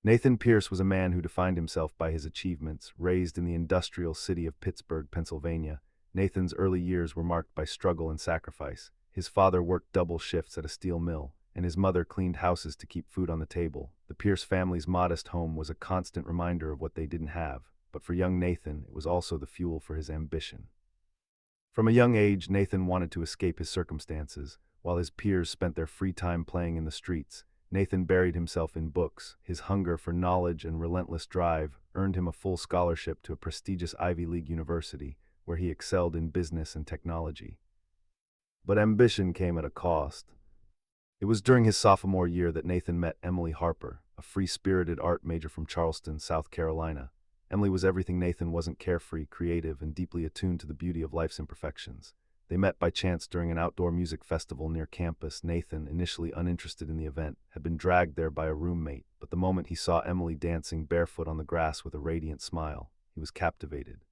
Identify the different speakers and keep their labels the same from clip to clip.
Speaker 1: Nathan Pierce was a man who defined himself by his achievements. Raised in the industrial city of Pittsburgh, Pennsylvania, Nathan's early years were marked by struggle and sacrifice. His father worked double shifts at a steel mill, and his mother cleaned houses to keep food on the table. The Pierce family's modest home was a constant reminder of what they didn't have, but for young Nathan, it was also the fuel for his ambition. From a young age, Nathan wanted to escape his circumstances. While his peers spent their free time playing in the streets, Nathan buried himself in books. His hunger for knowledge and relentless drive earned him a full scholarship to a prestigious Ivy League university, where he excelled in business and technology. But ambition came at a cost. It was during his sophomore year that Nathan met Emily Harper, a free-spirited art major from Charleston, South Carolina. Emily was everything Nathan wasn't: carefree, creative, and deeply attuned to the beauty of life's imperfections. They met by chance during an outdoor music festival near campus. Nathan, initially uninterested in the event, had been dragged there by a roommate, but the moment he saw Emily dancing barefoot on the grass with a radiant smile, he was captivated.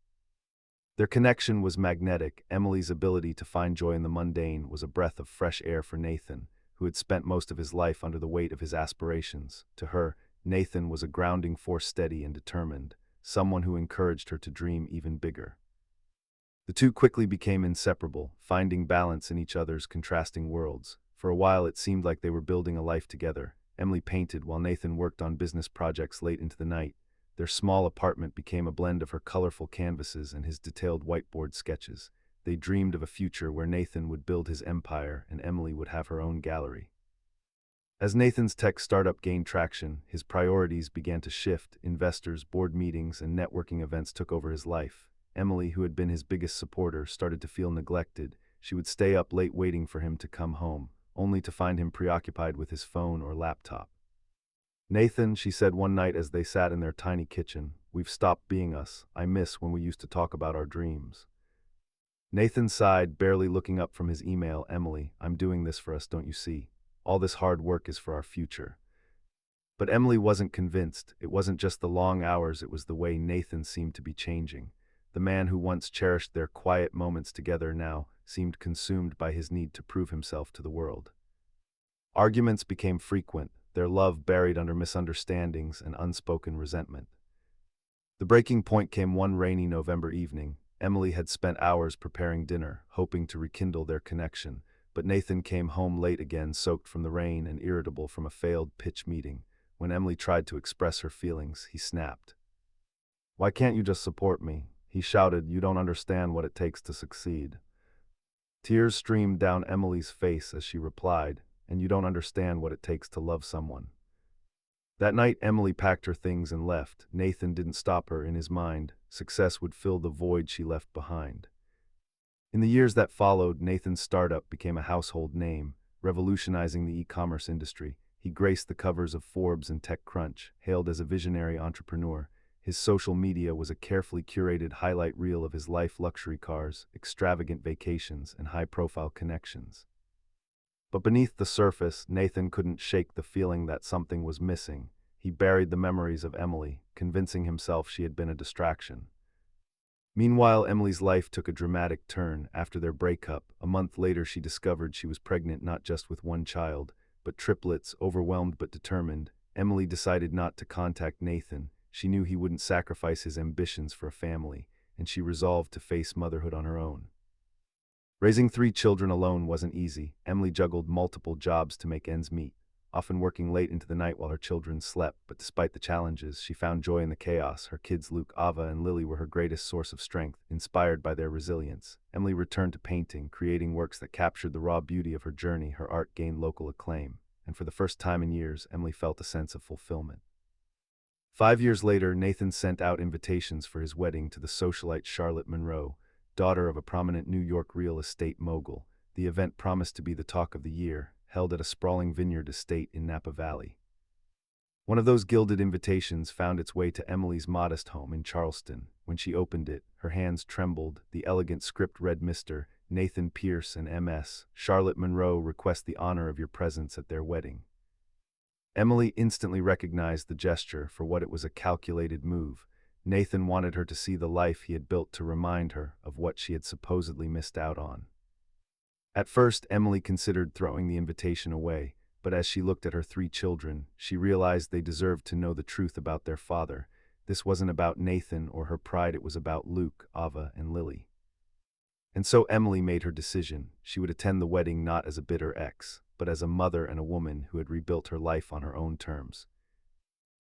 Speaker 1: Their connection was magnetic. Emily's ability to find joy in the mundane was a breath of fresh air for Nathan, who had spent most of his life under the weight of his aspirations. To her, Nathan was a grounding force, steady and determined, someone who encouraged her to dream even bigger. The two quickly became inseparable, finding balance in each other's contrasting worlds. For a while it seemed like they were building a life together. Emily painted while Nathan worked on business projects late into the night. Their small apartment became a blend of her colorful canvases and his detailed whiteboard sketches. They dreamed of a future where Nathan would build his empire and Emily would have her own gallery. As Nathan's tech startup gained traction, his priorities began to shift. Investors, board meetings, and networking events took over his life. Emily, who had been his biggest supporter, started to feel neglected. She would stay up late waiting for him to come home, only to find him preoccupied with his phone or laptop. "Nathan," she said one night as they sat in their tiny kitchen, "we've stopped being us. I miss when we used to talk about our dreams." Nathan sighed, barely looking up from his email. "Emily, I'm doing this for us, don't you see? All this hard work is for our future." But Emily wasn't convinced. It wasn't just the long hours, it was the way Nathan seemed to be changing. The man who once cherished their quiet moments together now seemed consumed by his need to prove himself to the world. Arguments became frequent, their love buried under misunderstandings and unspoken resentment. The breaking point came one rainy November evening. Emily had spent hours preparing dinner, hoping to rekindle their connection, but Nathan came home late again, soaked from the rain and irritable from a failed pitch meeting. When Emily tried to express her feelings, he snapped. "Why can't you just support me?" he shouted. "You don't understand what it takes to succeed." Tears streamed down Emily's face as she replied, "And you don't understand what it takes to love someone." That night, Emily packed her things and left. Nathan didn't stop her. In his mind, success would fill the void she left behind. In the years that followed, Nathan's startup became a household name, revolutionizing the e-commerce industry. He graced the covers of Forbes and TechCrunch, hailed as a visionary entrepreneur. His social media was a carefully curated highlight reel of his life: luxury cars, extravagant vacations, and high-profile connections. But beneath the surface, Nathan couldn't shake the feeling that something was missing. He buried the memories of Emily, convincing himself she had been a distraction. Meanwhile, Emily's life took a dramatic turn. After their breakup, a month later she discovered she was pregnant, not just with one child, but triplets. Overwhelmed but determined, Emily decided not to contact Nathan. She knew he wouldn't sacrifice his ambitions for a family, and she resolved to face motherhood on her own. Raising 3 children alone wasn't easy. Emily juggled multiple jobs to make ends meet, often working late into the night while her children slept. But despite the challenges, she found joy in the chaos. Her kids, Luke, Ava, and Lily, were her greatest source of strength. Inspired by their resilience, Emily returned to painting, creating works that captured the raw beauty of her journey. Her art gained local acclaim, and for the first time in years, Emily felt a sense of fulfillment. 5 years later, Nathan sent out invitations for his wedding to the socialite Charlotte Monroe, daughter of a prominent New York real estate mogul. The event promised to be the talk of the year, held at a sprawling vineyard estate in Napa Valley. One of those gilded invitations found its way to Emily's modest home in Charleston. When she opened it, her hands trembled. The elegant script read, "Mr. Nathan Pierce and M.S. Charlotte Monroe request the honor of your presence at their wedding." Emily instantly recognized the gesture for what it was: a calculated move. Nathan wanted her to see the life he had built, to remind her of what she had supposedly missed out on. At first, Emily considered throwing the invitation away, but as she looked at her 3 children, she realized they deserved to know the truth about their father. This wasn't about Nathan or her pride, it was about Luke, Ava, and Lily. And so Emily made her decision. She would attend the wedding not as a bitter ex, but as a mother and a woman who had rebuilt her life on her own terms.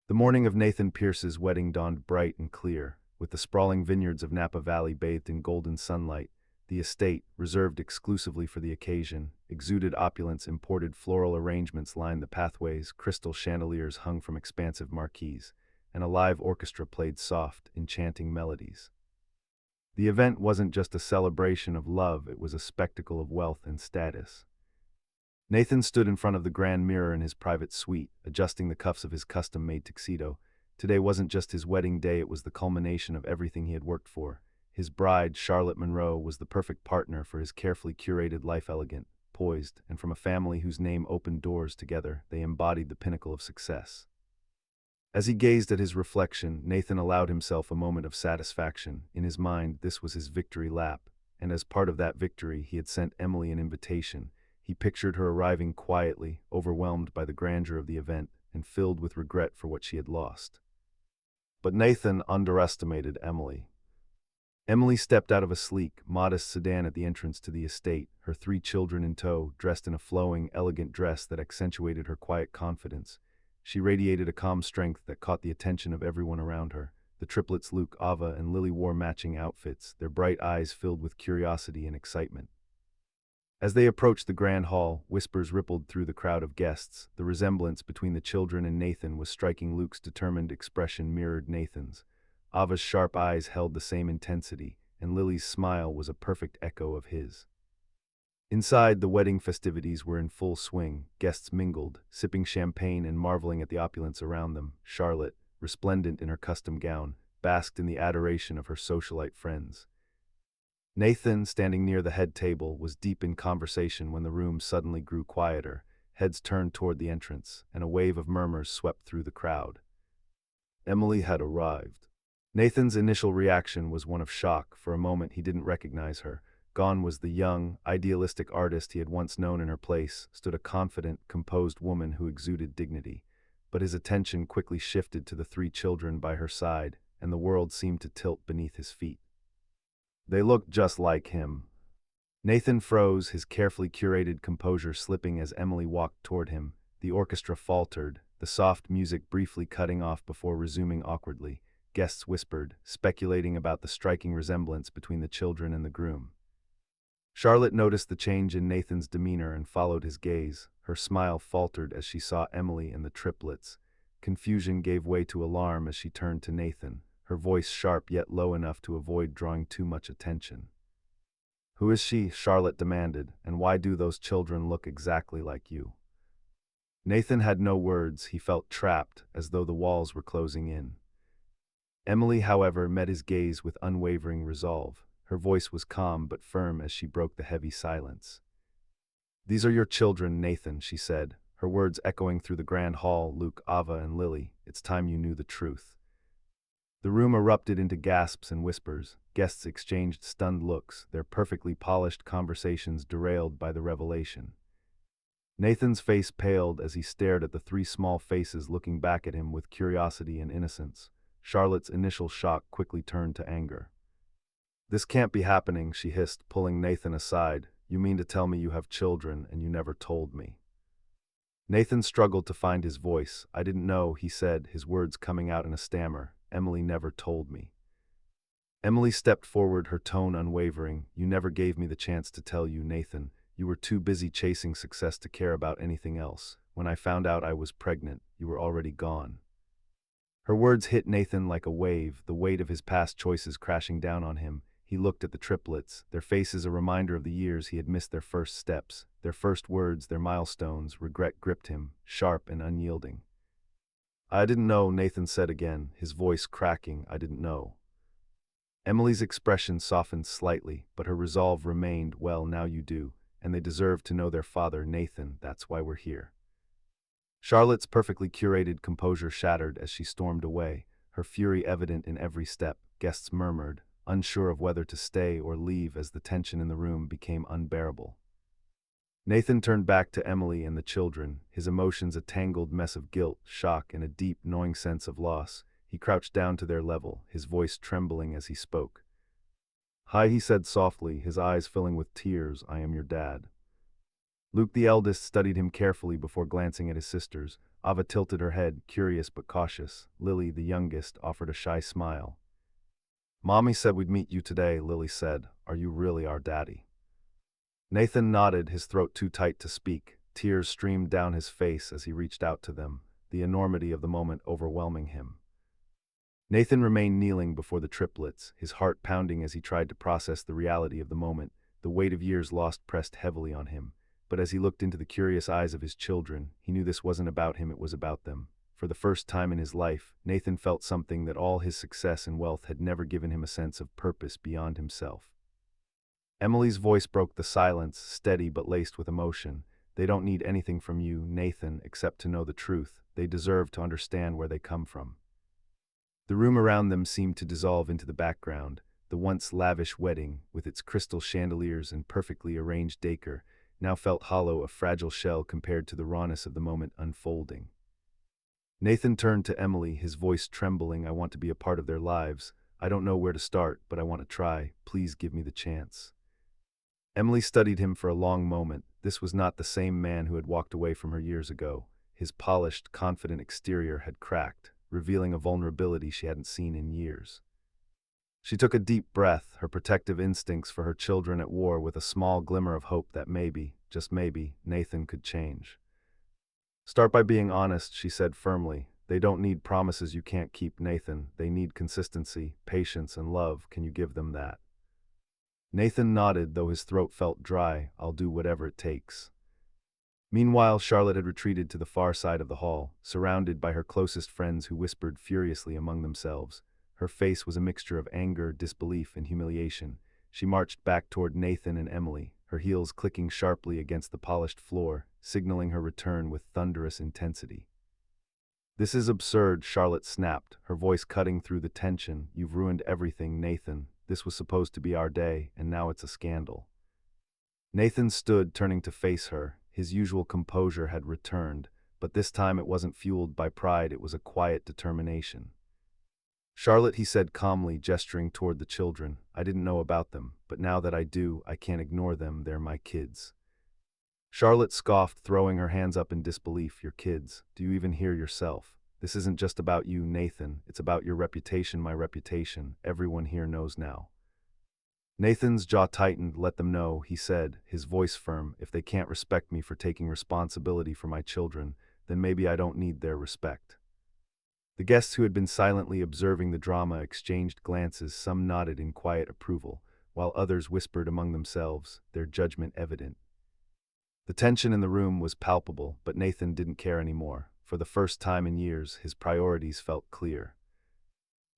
Speaker 1: The morning of Nathan Pierce's wedding dawned bright and clear, with the sprawling vineyards of Napa Valley bathed in golden sunlight. The estate, reserved exclusively for the occasion, exuded opulence. Imported floral arrangements lined the pathways, crystal chandeliers hung from expansive marquees, and a live orchestra played soft, enchanting melodies. The event wasn't just a celebration of love, it was a spectacle of wealth and status. Nathan stood in front of the grand mirror in his private suite, adjusting the cuffs of his custom-made tuxedo. Today wasn't just his wedding day, it was the culmination of everything he had worked for. His bride, Charlotte Monroe, was the perfect partner for his carefully curated life, elegant, poised, and from a family whose name opened doors together. They embodied the pinnacle of success. As he gazed at his reflection, Nathan allowed himself a moment of satisfaction. In his mind, this was his victory lap, and as part of that victory, he had sent Emily an invitation. He pictured her arriving quietly, overwhelmed by the grandeur of the event, and filled with regret for what she had lost. But Nathan underestimated Emily. Emily stepped out of a sleek, modest sedan at the entrance to the estate, her 3 children in tow, dressed in a flowing, elegant dress that accentuated her quiet confidence. She radiated a calm strength that caught the attention of everyone around her. The triplets Luke, Ava, and Lily wore matching outfits, their bright eyes filled with curiosity and excitement. As they approached the grand hall, whispers rippled through the crowd of guests. The resemblance between the children and Nathan was striking. Luke's determined expression mirrored Nathan's. Ava's sharp eyes held the same intensity, and Lily's smile was a perfect echo of his. Inside, the wedding festivities were in full swing. Guests mingled, sipping champagne and marveling at the opulence around them. Charlotte, resplendent in her custom gown, basked in the adoration of her socialite friends. Nathan, standing near the head table, was deep in conversation when the room suddenly grew quieter. Heads turned toward the entrance, and a wave of murmurs swept through the crowd. Emily had arrived. Nathan's initial reaction was one of shock. For a moment he didn't recognize her. Gone was the young, idealistic artist he had once known. In her place stood a confident, composed woman who exuded dignity. But his attention quickly shifted to the 3 children by her side, and the world seemed to tilt beneath his feet. They looked just like him. Nathan froze, his carefully curated composure slipping as Emily walked toward him. The orchestra faltered, the soft music briefly cutting off before resuming awkwardly. Guests whispered, speculating about the striking resemblance between the children and the groom. Charlotte noticed the change in Nathan's demeanor and followed his gaze. Her smile faltered as she saw Emily and the triplets. Confusion gave way to alarm as she turned to Nathan, her voice sharp yet low enough to avoid drawing too much attention. "Who is she?" Charlotte demanded, "and why do those children look exactly like you?" Nathan had no words. He felt trapped, as though the walls were closing in. Emily, however, met his gaze with unwavering resolve. Her voice was calm but firm as she broke the heavy silence. "These are your children, Nathan," she said, her words echoing through the grand hall. "Luke, Ava, and Lily, it's time you knew the truth." The room erupted into gasps and whispers. Guests exchanged stunned looks, their perfectly polished conversations derailed by the revelation. Nathan's face paled as he stared at the 3 small faces looking back at him with curiosity and innocence. Charlotte's initial shock quickly turned to anger. "This can't be happening," she hissed, pulling Nathan aside. "You mean to tell me you have children and you never told me?" Nathan struggled to find his voice. "I didn't know," he said, his words coming out in a stammer. "Emily never told me." Emily stepped forward, her tone unwavering. "You never gave me the chance to tell you, Nathan. You were too busy chasing success to care about anything else. When I found out I was pregnant, you were already gone." Her words hit Nathan like a wave, the weight of his past choices crashing down on him. He looked at the triplets, their faces a reminder of the years he had missed their first steps, their first words, their milestones. Regret gripped him, sharp and unyielding. "I didn't know," Nathan said again, his voice cracking. "I didn't know." Emily's expression softened slightly, but her resolve remained. "Well, now you do, and they deserve to know their father, Nathan. That's why we're here." Charlotte's perfectly curated composure shattered as she stormed away, her fury evident in every step. Guests murmured, unsure of whether to stay or leave as the tension in the room became unbearable. Nathan turned back to Emily and the children, his emotions a tangled mess of guilt, shock, and a deep, gnawing sense of loss. He crouched down to their level, his voice trembling as he spoke. "Hi," he said softly, his eyes filling with tears. "I am your dad." Luke, the eldest, studied him carefully before glancing at his sisters. Ava tilted her head, curious but cautious. Lily, the youngest, offered a shy smile. "Mommy said we'd meet you today," Lily said. "Are you really our daddy?" Nathan nodded, his throat too tight to speak. Tears streamed down his face as he reached out to them, the enormity of the moment overwhelming him. Nathan remained kneeling before the triplets, his heart pounding as he tried to process the reality of the moment. The weight of years lost pressed heavily on him. But as he looked into the curious eyes of his children, he knew this wasn't about him, it was about them. For the first time in his life, Nathan felt something that all his success and wealth had never given him: a sense of purpose beyond himself. Emily's voice broke the silence, steady but laced with emotion. "They don't need anything from you, Nathan, except to know the truth. They deserve to understand where they come from." The room around them seemed to dissolve into the background. The once lavish wedding, with its crystal chandeliers and perfectly arranged decor, now felt hollow, a fragile shell compared to the rawness of the moment unfolding. Nathan turned to Emily, his voice trembling. "I want to be a part of their lives. I don't know where to start, but I want to try. Please give me the chance." Emily studied him for a long moment. This was not the same man who had walked away from her years ago. His polished, confident exterior had cracked, revealing a vulnerability she hadn't seen in years. She took a deep breath, her protective instincts for her children at war, with a small glimmer of hope that maybe, just maybe, Nathan could change. "Start by being honest," she said firmly. "They don't need promises you can't keep, Nathan. They need consistency, patience, and love. Can you give them that?" Nathan nodded, though his throat felt dry. "I'll do whatever it takes." Meanwhile, Charlotte had retreated to the far side of the hall, surrounded by her closest friends who whispered furiously among themselves. Her face was a mixture of anger, disbelief, and humiliation. She marched back toward Nathan and Emily, her heels clicking sharply against the polished floor, signaling her return with thunderous intensity. "This is absurd," Charlotte snapped, her voice cutting through the tension. "You've ruined everything, Nathan. This was supposed to be our day, and now it's a scandal." Nathan stood, turning to face her. His usual composure had returned, but this time it wasn't fueled by pride, it was a quiet determination. "Charlotte," he said calmly, gesturing toward the children, "I didn't know about them, but now that I do, I can't ignore them. They're my kids." Charlotte scoffed, throwing her hands up in disbelief. "Your kids? Do you even hear yourself? This isn't just about you, Nathan. It's about your reputation, my reputation. Everyone here knows now." Nathan's jaw tightened. "Let them know," he said, his voice firm. "If they can't respect me for taking responsibility for my children, then maybe I don't need their respect." The guests, who had been silently observing the drama, exchanged glances. Some nodded in quiet approval, while others whispered among themselves, their judgment evident. The tension in the room was palpable, but Nathan didn't care anymore. For the first time in years, his priorities felt clear.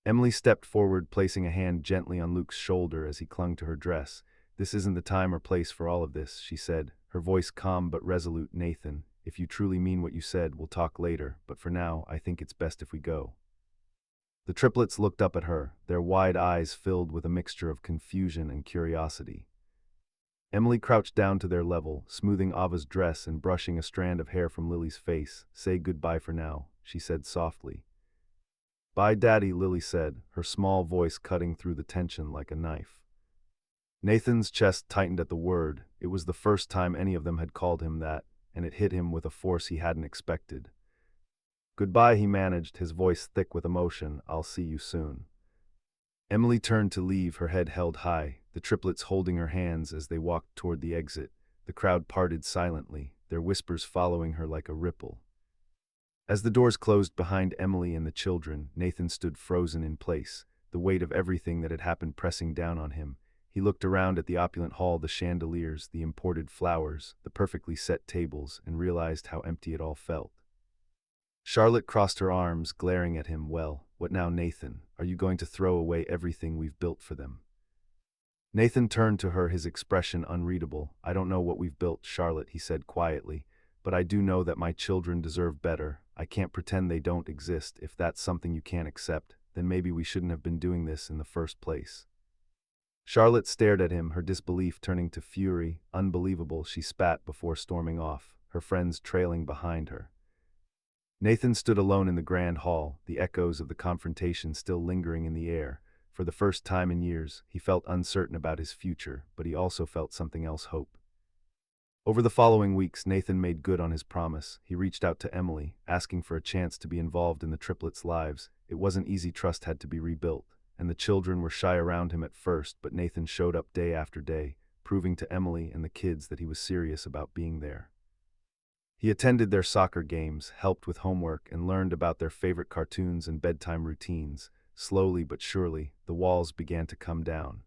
Speaker 1: Emily stepped forward, placing a hand gently on Luke's shoulder as he clung to her dress. "This isn't the time or place for all of this," she said, her voice calm but resolute. "Nathan, if you truly mean what you said, we'll talk later, but for now, I think it's best if we go." The triplets looked up at her, their wide eyes filled with a mixture of confusion and curiosity. Emily crouched down to their level, smoothing Ava's dress and brushing a strand of hair from Lily's face. "Say goodbye for now," she said softly. "Bye, Daddy," Lily said, her small voice cutting through the tension like a knife. Nathan's chest tightened at the word. It was the first time any of them had called him that, and it hit him with a force he hadn't expected. "Goodbye," he managed, his voice thick with emotion. "I'll see you soon." Emily turned to leave, her head held high, the triplets holding her hands as they walked toward the exit. The crowd parted silently, their whispers following her like a ripple. As the doors closed behind Emily and the children, Nathan stood frozen in place, the weight of everything that had happened pressing down on him. He looked around at the opulent hall, the chandeliers, the imported flowers, the perfectly set tables, and realized how empty it all felt. Charlotte crossed her arms, glaring at him. "Well, what now, Nathan? Are you going to throw away everything we've built for them?" Nathan turned to her, his expression unreadable. "I don't know what we've built, Charlotte," he said quietly, "but I do know that my children deserve better. I can't pretend they don't exist. If that's something you can't accept, then maybe we shouldn't have been doing this in the first place." Charlotte stared at him, her disbelief turning to fury. Unbelievable, she spat before storming off, her friends trailing behind her. Nathan stood alone in the grand hall, the echoes of the confrontation still lingering in the air. For the first time in years, he felt uncertain about his future, but he also felt something else: hope. Over the following weeks, Nathan made good on his promise. He reached out to Emily, asking for a chance to be involved in the triplets' lives. It wasn't easy, trust had to be rebuilt, and the children were shy around him at first, but Nathan showed up day after day, proving to Emily and the kids that he was serious about being there. He attended their soccer games, helped with homework, and learned about their favorite cartoons and bedtime routines. Slowly but surely, the walls began to come down.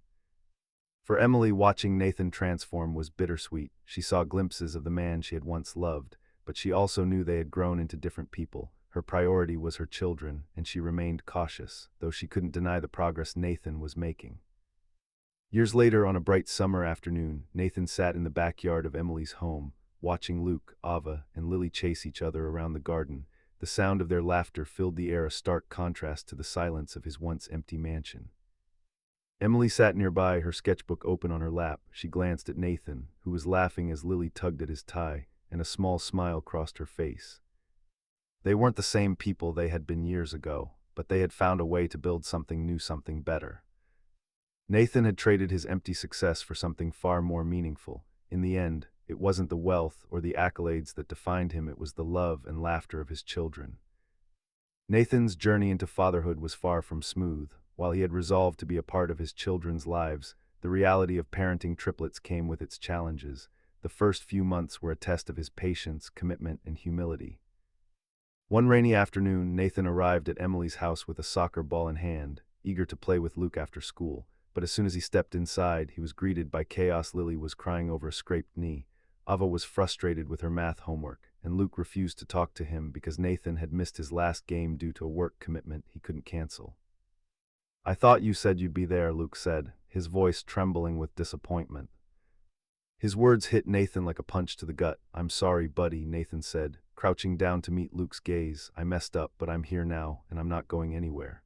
Speaker 1: For Emily, watching Nathan transform was bittersweet. She saw glimpses of the man she had once loved, but she also knew they had grown into different people. Her priority was her children, and she remained cautious, though she couldn't deny the progress Nathan was making. Years later, on a bright summer afternoon, Nathan sat in the backyard of Emily's home, watching Luke, Ava, and Lily chase each other around the garden. The sound of their laughter filled the air, a stark contrast to the silence of his once empty mansion. Emily sat nearby, her sketchbook open on her lap. She glanced at Nathan, who was laughing as Lily tugged at his tie, and a small smile crossed her face. They weren't the same people they had been years ago, but they had found a way to build something new, something better. Nathan had traded his empty success for something far more meaningful. In the end, it wasn't the wealth or the accolades that defined him, it was the love and laughter of his children. Nathan's journey into fatherhood was far from smooth. While he had resolved to be a part of his children's lives, the reality of parenting triplets came with its challenges. The first few months were a test of his patience, commitment, and humility. One rainy afternoon, Nathan arrived at Emily's house with a soccer ball in hand, eager to play with Luke after school. But as soon as he stepped inside, he was greeted by chaos. Lily was crying over a scraped knee. Ava was frustrated with her math homework, and Luke refused to talk to him because Nathan had missed his last game due to a work commitment he couldn't cancel. "I thought you said you'd be there," Luke said, his voice trembling with disappointment. His words hit Nathan like a punch to the gut. "I'm sorry, buddy," Nathan said, crouching down to meet Luke's gaze. "I messed up, but I'm here now, and I'm not going anywhere."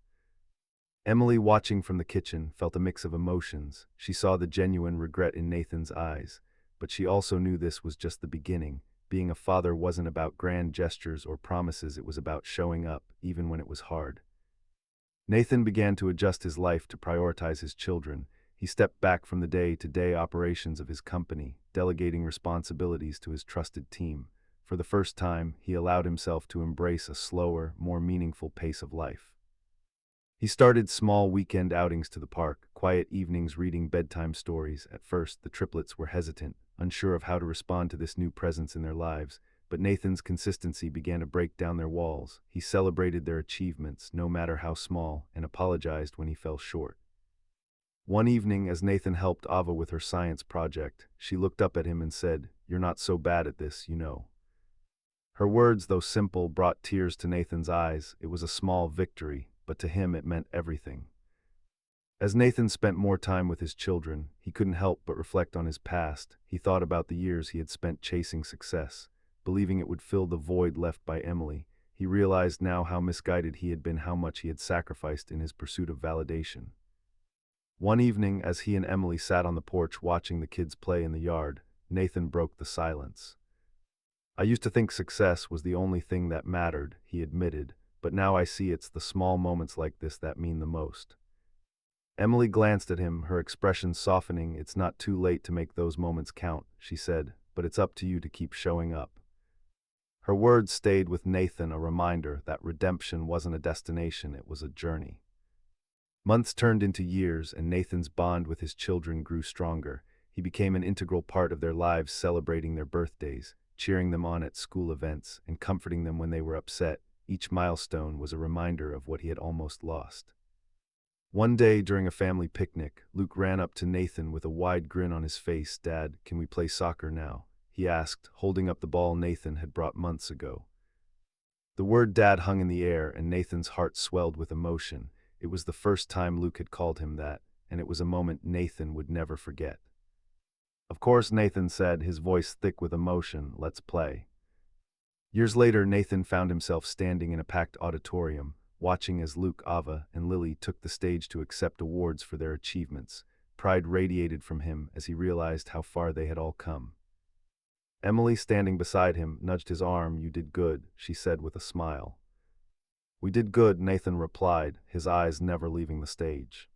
Speaker 1: Emily, watching from the kitchen, felt a mix of emotions. She saw the genuine regret in Nathan's eyes, but she also knew this was just the beginning. Being a father wasn't about grand gestures or promises, it was about showing up, even when it was hard. Nathan began to adjust his life to prioritize his children. He stepped back from the day-to-day operations of his company, delegating responsibilities to his trusted team. For the first time, he allowed himself to embrace a slower, more meaningful pace of life. He started small weekend outings to the park, quiet evenings reading bedtime stories. At first, the triplets were hesitant, unsure of how to respond to this new presence in their lives. But Nathan's consistency began to break down their walls. He celebrated their achievements, no matter how small, and apologized when he fell short. One evening, as Nathan helped Ava with her science project, she looked up at him and said, "You're not so bad at this, you know." Her words, though simple, brought tears to Nathan's eyes. It was a small victory, but to him it meant everything. As Nathan spent more time with his children, he couldn't help but reflect on his past. He thought about the years he had spent chasing success, believing it would fill the void left by Emily. He realized now how misguided he had been, how much he had sacrificed in his pursuit of validation. One evening, as he and Emily sat on the porch watching the kids play in the yard, Nathan broke the silence. "I used to think success was the only thing that mattered," he admitted, "but now I see it's the small moments like this that mean the most." Emily glanced at him, her expression softening. "It's not too late to make those moments count," she said, "but it's up to you to keep showing up." Her words stayed with Nathan, a reminder that redemption wasn't a destination, it was a journey. Months turned into years, and Nathan's bond with his children grew stronger. He became an integral part of their lives, celebrating their birthdays, cheering them on at school events, and comforting them when they were upset. Each milestone was a reminder of what he had almost lost. One day, during a family picnic, Luke ran up to Nathan with a wide grin on his face. "Dad, can we play soccer now?" he asked, holding up the ball Nathan had brought months ago. The word "dad" hung in the air, and Nathan's heart swelled with emotion. It was the first time Luke had called him that, and it was a moment Nathan would never forget. "Of course," Nathan said, his voice thick with emotion. "Let's play." Years later, Nathan found himself standing in a packed auditorium, watching as Luke, Ava, and Lily took the stage to accept awards for their achievements. Pride radiated from him as he realized how far they had all come. Emily, standing beside him, nudged his arm. "You did good," she said with a smile. "We did good," Nathan replied, his eyes never leaving the stage.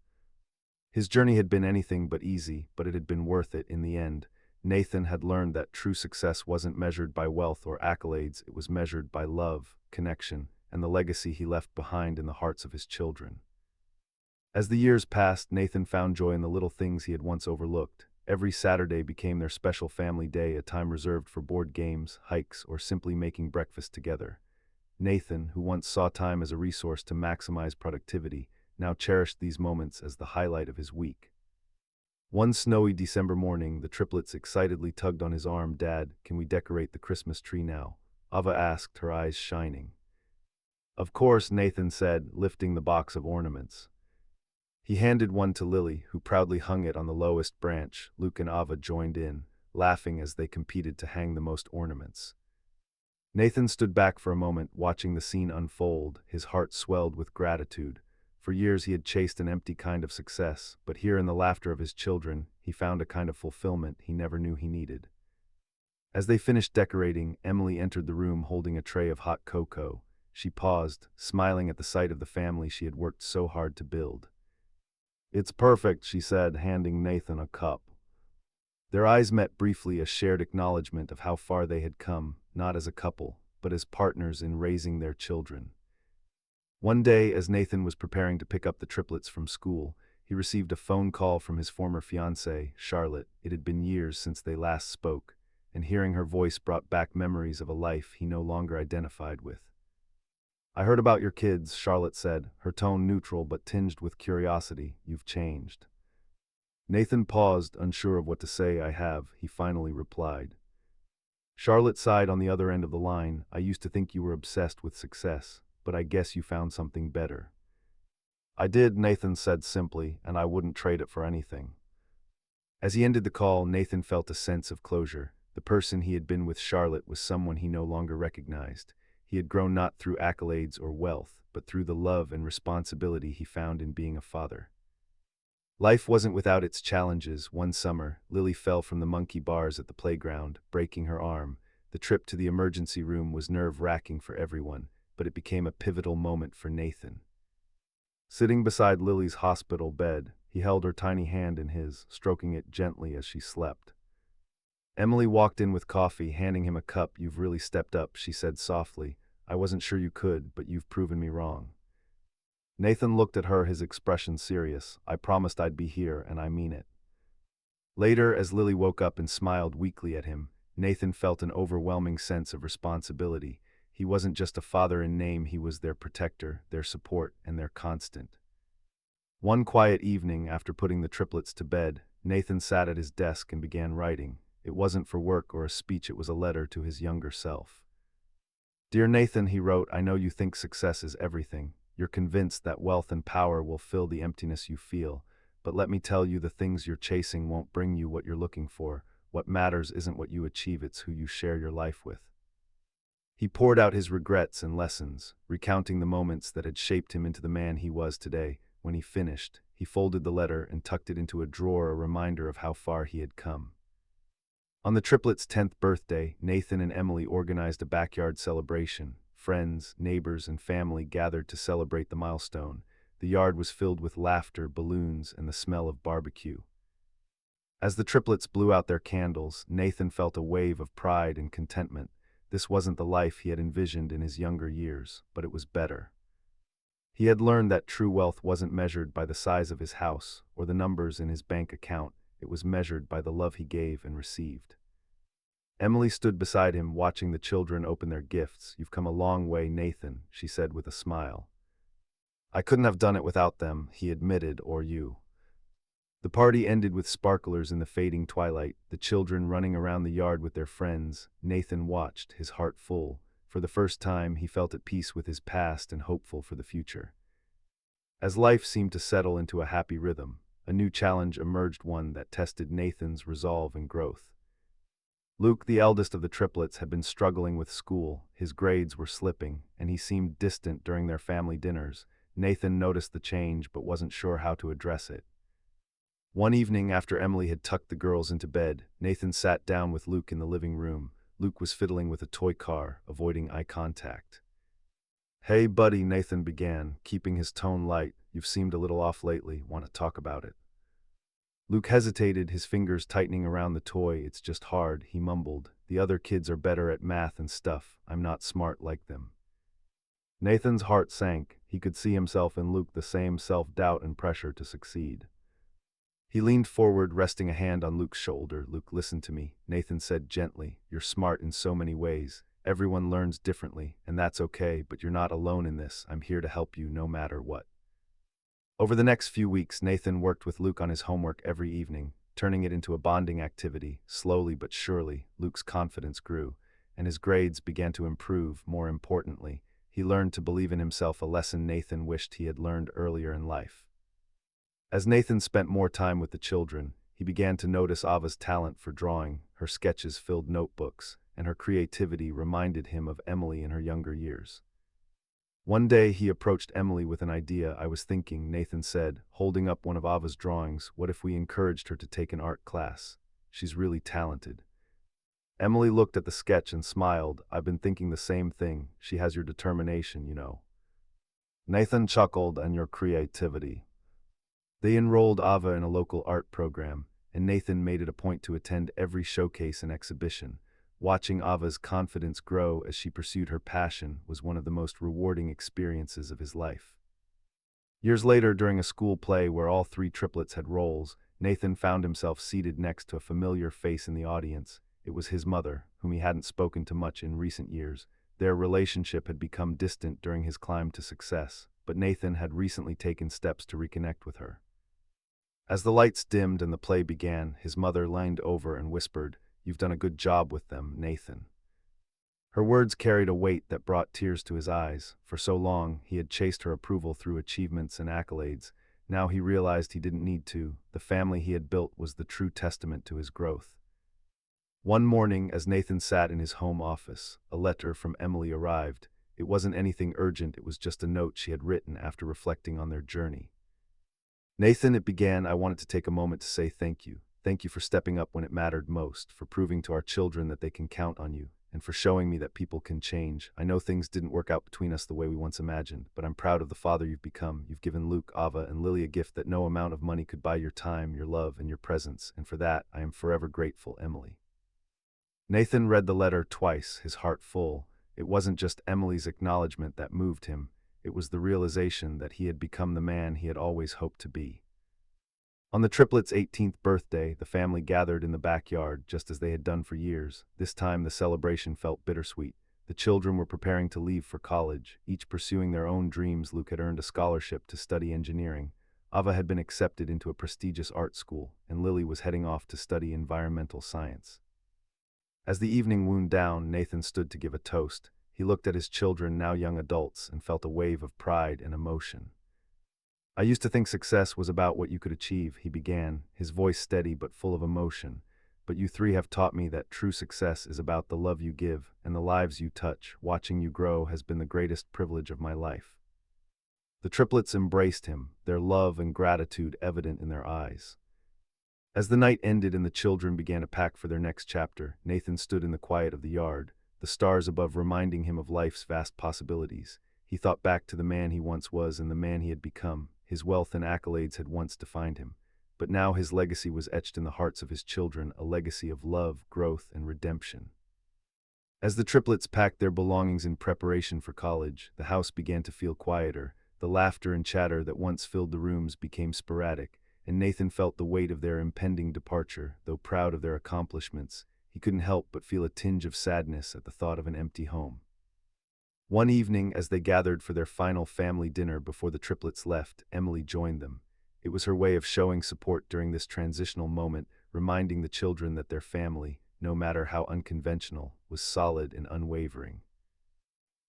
Speaker 1: His journey had been anything but easy, but it had been worth it in the end. Nathan had learned that true success wasn't measured by wealth or accolades, it was measured by love, connection, and the legacy he left behind in the hearts of his children. As the years passed, Nathan found joy in the little things he had once overlooked. Every Saturday became their special family day, a time reserved for board games, hikes, or simply making breakfast together. Nathan, who once saw time as a resource to maximize productivity, now cherished these moments as the highlight of his week. One snowy December morning, the triplets excitedly tugged on his arm. "Dad, can we decorate the Christmas tree now?" Ava asked, her eyes shining. "Of course," Nathan said, lifting the box of ornaments. He handed one to Lily, who proudly hung it on the lowest branch. Luke and Ava joined in, laughing as they competed to hang the most ornaments. Nathan stood back for a moment, watching the scene unfold. His heart swelled with gratitude. For years he had chased an empty kind of success, but here in the laughter of his children, he found a kind of fulfillment he never knew he needed. As they finished decorating, Emily entered the room holding a tray of hot cocoa. She paused, smiling at the sight of the family she had worked so hard to build. "It's perfect," she said, handing Nathan a cup. Their eyes met briefly, a shared acknowledgement of how far they had come, not as a couple, but as partners in raising their children. One day, as Nathan was preparing to pick up the triplets from school, he received a phone call from his former fiancée, Charlotte. It had been years since they last spoke, and hearing her voice brought back memories of a life he no longer identified with. "I heard about your kids," Charlotte said, her tone neutral but tinged with curiosity. "You've changed." Nathan paused, unsure of what to say. "I have," he finally replied. Charlotte sighed on the other end of the line. "I used to think you were obsessed with success, but I guess you found something better." "I did," Nathan said simply, "and I wouldn't trade it for anything." As he ended the call, Nathan felt a sense of closure. The person he had been with Charlotte was someone he no longer recognized. He had grown not through accolades or wealth, but through the love and responsibility he found in being a father. Life wasn't without its challenges. One summer, Lily fell from the monkey bars at the playground, breaking her arm. The trip to the emergency room was nerve-wracking for everyone, but it became a pivotal moment for Nathan. Sitting beside Lily's hospital bed, he held her tiny hand in his, stroking it gently as she slept. Emily walked in with coffee, handing him a cup. "You've really stepped up," she said softly. "I wasn't sure you could, but you've proven me wrong." Nathan looked at her, his expression serious. "I promised I'd be here, and I mean it." Later, as Lily woke up and smiled weakly at him, Nathan felt an overwhelming sense of responsibility. He wasn't just a father in name, he was their protector, their support, and their constant. One quiet evening, after putting the triplets to bed, Nathan sat at his desk and began writing. It wasn't for work or a speech, it was a letter to his younger self. "Dear Nathan," he wrote, "I know you think success is everything. You're convinced that wealth and power will fill the emptiness you feel. But let me tell you, the things you're chasing won't bring you what you're looking for. What matters isn't what you achieve, it's who you share your life with." He poured out his regrets and lessons, recounting the moments that had shaped him into the man he was today. When he finished, he folded the letter and tucked it into a drawer, a reminder of how far he had come. On the triplets' 10th birthday, Nathan and Emily organized a backyard celebration. Friends, neighbors, and family gathered to celebrate the milestone. The yard was filled with laughter, balloons, and the smell of barbecue. As the triplets blew out their candles, Nathan felt a wave of pride and contentment. This wasn't the life he had envisioned in his younger years, but it was better. He had learned that true wealth wasn't measured by the size of his house or the numbers in his bank account. It was measured by the love he gave and received. Emily stood beside him, watching the children open their gifts. "You've come a long way, Nathan," she said with a smile. "I couldn't have done it without them," he admitted, "or you." The party ended with sparklers in the fading twilight, the children running around the yard with their friends. Nathan watched, his heart full. For the first time, he felt at peace with his past and hopeful for the future. As life seemed to settle into a happy rhythm, a new challenge emerged, one that tested Nathan's resolve and growth. Luke, the eldest of the triplets, had been struggling with school. His grades were slipping, and he seemed distant during their family dinners. Nathan noticed the change but wasn't sure how to address it. One evening, after Emily had tucked the girls into bed, Nathan sat down with Luke in the living room. Luke was fiddling with a toy car, avoiding eye contact. "Hey, buddy," Nathan began, keeping his tone light. "You've seemed a little off lately. Want to talk about it?" Luke hesitated, his fingers tightening around the toy. "It's just hard," he mumbled. "The other kids are better at math and stuff. I'm not smart like them." Nathan's heart sank. He could see himself in Luke, the same self-doubt and pressure to succeed. He leaned forward, resting a hand on Luke's shoulder. "Luke, listen to me," Nathan said gently. "You're smart in so many ways. Everyone learns differently, and that's okay, but you're not alone in this. I'm here to help you no matter what." Over the next few weeks, Nathan worked with Luke on his homework every evening, turning it into a bonding activity. Slowly but surely, Luke's confidence grew, and his grades began to improve. More importantly, he learned to believe in himself, a lesson Nathan wished he had learned earlier in life. As Nathan spent more time with the children, he began to notice Ava's talent for drawing. Her sketches filled notebooks, and her creativity reminded him of Emily in her younger years. One day he approached Emily with an idea. "I was thinking," Nathan said, holding up one of Ava's drawings, "what if we encouraged her to take an art class? She's really talented." Emily looked at the sketch and smiled. "I've been thinking the same thing. She has your determination, you know." Nathan chuckled. "And your creativity." They enrolled Ava in a local art program, and Nathan made it a point to attend every showcase and exhibition. Watching Ava's confidence grow as she pursued her passion was one of the most rewarding experiences of his life. Years later, during a school play where all three triplets had roles, Nathan found himself seated next to a familiar face in the audience. It was his mother, whom he hadn't spoken to much in recent years. Their relationship had become distant during his climb to success, but Nathan had recently taken steps to reconnect with her. As the lights dimmed and the play began, his mother leaned over and whispered, "You've done a good job with them, Nathan." Her words carried a weight that brought tears to his eyes. For so long, he had chased her approval through achievements and accolades. Now he realized he didn't need to. The family he had built was the true testament to his growth. One morning, as Nathan sat in his home office, a letter from Emily arrived. It wasn't anything urgent, it was just a note she had written after reflecting on their journey. "Nathan," it began, "I wanted to take a moment to say thank you. Thank you for stepping up when it mattered most, for proving to our children that they can count on you, and for showing me that people can change. I know things didn't work out between us the way we once imagined, but I'm proud of the father you've become. You've given Luke, Ava, and Lily a gift that no amount of money could buy: your time, your love, and your presence, and for that, I am forever grateful, Emily." Nathan read the letter twice, his heart full. It wasn't just Emily's acknowledgement that moved him. It was the realization that he had become the man he had always hoped to be. On the triplets' 18th birthday, the family gathered in the backyard, just as they had done for years. This time the celebration felt bittersweet. The children were preparing to leave for college, each pursuing their own dreams. Luke had earned a scholarship to study engineering. Ava had been accepted into a prestigious art school, and Lily was heading off to study environmental science. As the evening wound down, Nathan stood to give a toast. He looked at his children, now young adults, and felt a wave of pride and emotion. "I used to think success was about what you could achieve," he began, his voice steady but full of emotion. "But you three have taught me that true success is about the love you give and the lives you touch. Watching you grow has been the greatest privilege of my life." The triplets embraced him, their love and gratitude evident in their eyes. As the night ended and the children began to pack for their next chapter, Nathan stood in the quiet of the yard, the stars above reminding him of life's vast possibilities. He thought back to the man he once was and the man he had become. His wealth and accolades had once defined him, but now his legacy was etched in the hearts of his children, a legacy of love, growth, and redemption. As the triplets packed their belongings in preparation for college, the house began to feel quieter. The laughter and chatter that once filled the rooms became sporadic, and Nathan felt the weight of their impending departure. Though proud of their accomplishments, he couldn't help but feel a tinge of sadness at the thought of an empty home. One evening, as they gathered for their final family dinner before the triplets left, Emily joined them. It was her way of showing support during this transitional moment, reminding the children that their family, no matter how unconventional, was solid and unwavering.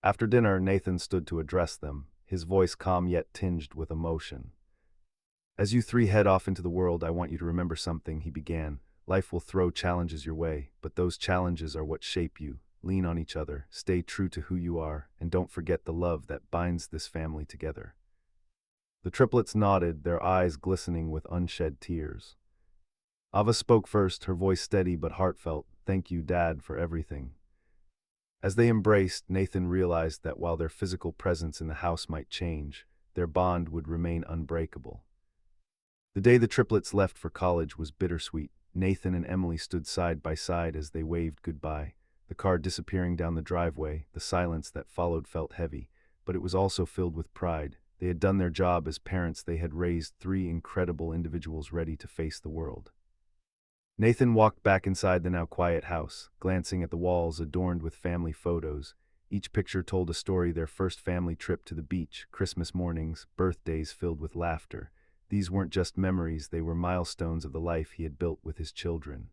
Speaker 1: After dinner, Nathan stood to address them, his voice calm yet tinged with emotion. "As you three head off into the world, I want you to remember something," he began. "Life will throw challenges your way, but those challenges are what shape you. Lean on each other, stay true to who you are, and don't forget the love that binds this family together." The triplets nodded, their eyes glistening with unshed tears. Ava spoke first, her voice steady but heartfelt. "Thank you, Dad, for everything." As they embraced, Nathan realized that while their physical presence in the house might change, their bond would remain unbreakable. The day the triplets left for college was bittersweet. Nathan and Emily stood side by side as they waved goodbye, the car disappearing down the driveway. The silence that followed felt heavy, but it was also filled with pride. They had done their job as parents. They had raised three incredible individuals ready to face the world. Nathan walked back inside the now quiet house, glancing at the walls adorned with family photos. Each picture told a story: their first family trip to the beach, Christmas mornings, birthdays filled with laughter. These weren't just memories, they were milestones of the life he had built with his children.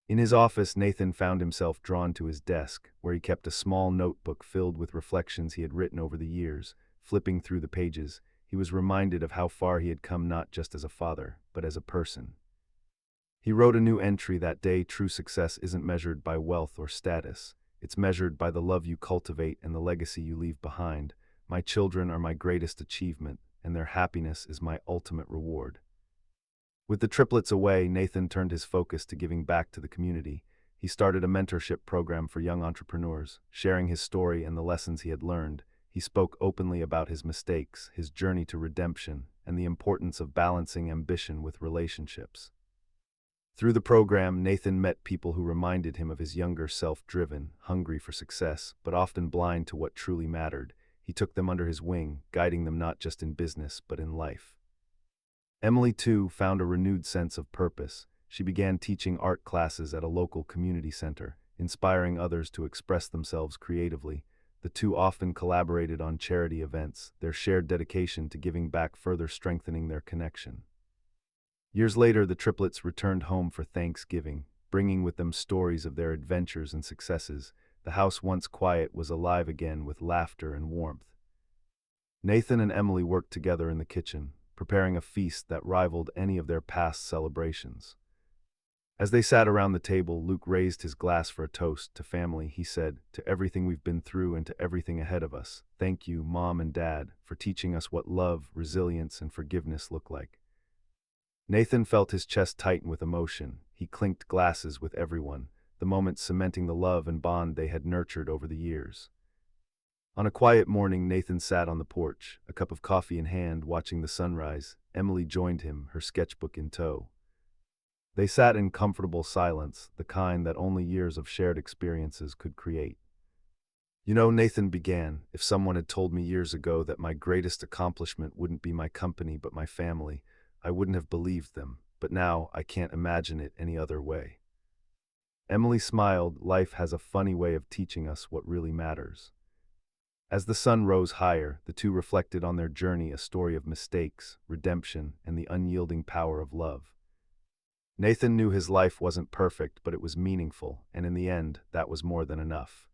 Speaker 1: In his office, Nathan found himself drawn to his desk, where he kept a small notebook filled with reflections he had written over the years. Flipping through the pages, he was reminded of how far he had come, not just as a father, but as a person. He wrote a new entry that day: "True success isn't measured by wealth or status. It's measured by the love you cultivate and the legacy you leave behind. My children are my greatest achievement, and their happiness is my ultimate reward." With the triplets away, Nathan turned his focus to giving back to the community. He started a mentorship program for young entrepreneurs, sharing his story and the lessons he had learned. He spoke openly about his mistakes, his journey to redemption, and the importance of balancing ambition with relationships. Through the program, Nathan met people who reminded him of his younger self: driven, hungry for success, but often blind to what truly mattered. He took them under his wing, guiding them not just in business, but in life. Emily, too, found a renewed sense of purpose. She began teaching art classes at a local community center, inspiring others to express themselves creatively. The two often collaborated on charity events, their shared dedication to giving back further strengthening their connection. Years later, the triplets returned home for Thanksgiving, bringing with them stories of their adventures and successes. The house, once quiet, was alive again with laughter and warmth. Nathan and Emily worked together in the kitchen, preparing a feast that rivaled any of their past celebrations. As they sat around the table, Luke raised his glass for a toast. "To family," he said, "to everything we've been through and to everything ahead of us. Thank you, Mom and Dad, for teaching us what love, resilience, and forgiveness look like." Nathan felt his chest tighten with emotion. He clinked glasses with everyone, the moment cementing the love and bond they had nurtured over the years. On a quiet morning, Nathan sat on the porch, a cup of coffee in hand, watching the sunrise. Emily joined him, her sketchbook in tow. They sat in comfortable silence, the kind that only years of shared experiences could create. "You know," Nathan began, "if someone had told me years ago that my greatest accomplishment wouldn't be my company but my family, I wouldn't have believed them, but now I can't imagine it any other way." Emily smiled. "Life has a funny way of teaching us what really matters." As the sun rose higher, the two reflected on their journey, a story of mistakes, redemption, and the unyielding power of love. Nathan knew his life wasn't perfect, but it was meaningful, and in the end, that was more than enough.